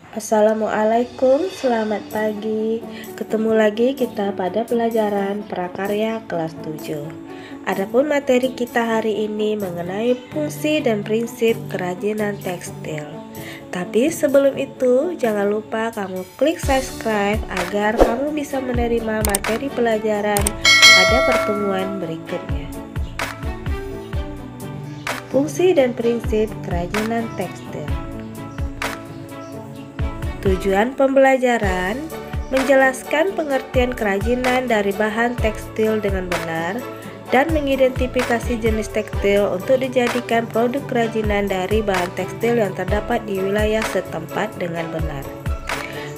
Assalamualaikum, selamat pagi. Ketemu lagi kita pada pelajaran prakarya kelas 7. Adapun materi kita hari ini mengenai fungsi dan prinsip kerajinan tekstil. Tapi sebelum itu, jangan lupa kamu klik subscribe agar kamu bisa menerima materi pelajaran pada pertemuan berikutnya. Fungsi dan prinsip kerajinan tekstil. Tujuan pembelajaran menjelaskan pengertian kerajinan dari bahan tekstil dengan benar dan mengidentifikasi jenis tekstil untuk dijadikan produk kerajinan dari bahan tekstil yang terdapat di wilayah setempat dengan benar.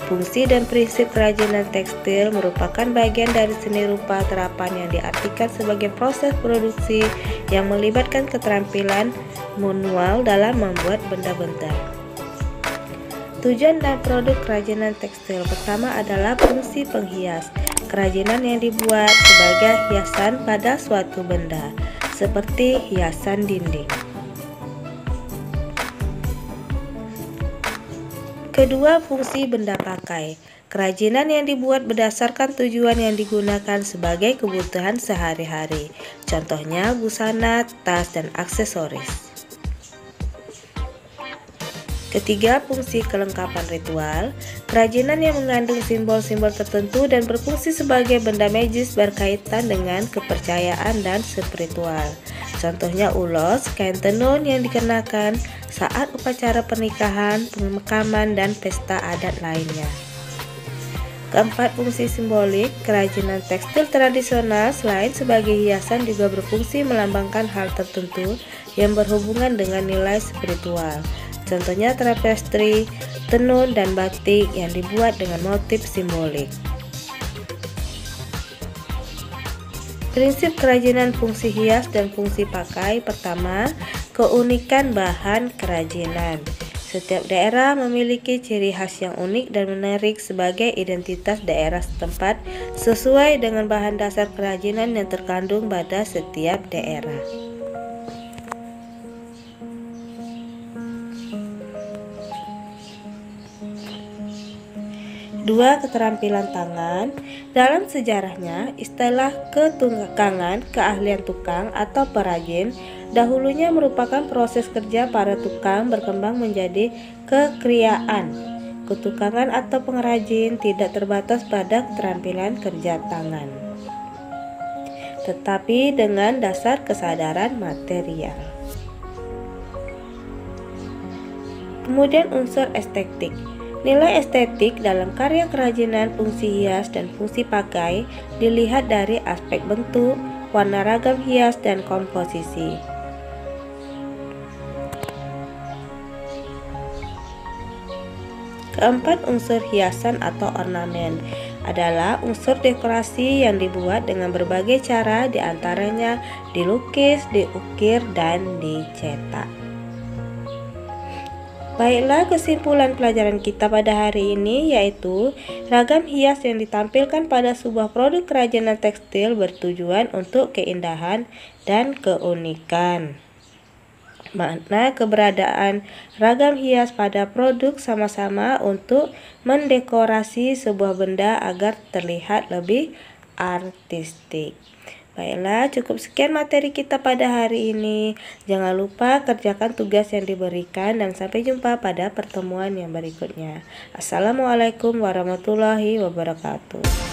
Fungsi dan prinsip kerajinan tekstil merupakan bagian dari seni rupa terapan yang diartikan sebagai proses produksi yang melibatkan keterampilan manual dalam membuat benda-benda. Tujuan dan produk kerajinan tekstil pertama adalah fungsi penghias. Kerajinan yang dibuat sebagai hiasan pada suatu benda, seperti hiasan dinding. Kedua, fungsi benda pakai. Kerajinan yang dibuat berdasarkan tujuan yang digunakan sebagai kebutuhan sehari-hari. Contohnya busana, tas, dan aksesoris. Ketiga, fungsi kelengkapan ritual. Kerajinan yang mengandung simbol-simbol tertentu dan berfungsi sebagai benda magis berkaitan dengan kepercayaan dan spiritual. Contohnya ulos, kain tenun yang dikenakan saat upacara pernikahan, pemakaman, dan pesta adat lainnya. Keempat, fungsi simbolik. Kerajinan tekstil tradisional selain sebagai hiasan juga berfungsi melambangkan hal tertentu yang berhubungan dengan nilai spiritual. Contohnya tapestri, tenun, dan batik yang dibuat dengan motif simbolik. Prinsip kerajinan fungsi hias dan fungsi pakai. Pertama, keunikan bahan kerajinan. Setiap daerah memiliki ciri khas yang unik dan menarik sebagai identitas daerah setempat sesuai dengan bahan dasar kerajinan yang terkandung pada setiap daerah. Dua, keterampilan tangan. Dalam sejarahnya, istilah ketukangan, keahlian tukang atau perajin, dahulunya merupakan proses kerja para tukang berkembang menjadi kekriaan. Ketukangan atau pengrajin tidak terbatas pada keterampilan kerja tangan, tetapi dengan dasar kesadaran material. Kemudian unsur estetik. Nilai estetik dalam karya kerajinan fungsi hias dan fungsi pakai dilihat dari aspek bentuk, warna ragam hias, dan komposisi. Keempat, unsur hiasan atau ornamen adalah unsur dekorasi yang dibuat dengan berbagai cara, diantaranya dilukis, diukir, dan dicetak. Baiklah, kesimpulan pelajaran kita pada hari ini yaitu ragam hias yang ditampilkan pada sebuah produk kerajinan tekstil bertujuan untuk keindahan dan keunikan. Makna keberadaan ragam hias pada produk sama-sama untuk mendekorasi sebuah benda agar terlihat lebih artistik. Baiklah, cukup sekian materi kita pada hari ini. Jangan lupa kerjakan tugas yang diberikan dan sampai jumpa pada pertemuan yang berikutnya. Assalamualaikum warahmatullahi wabarakatuh.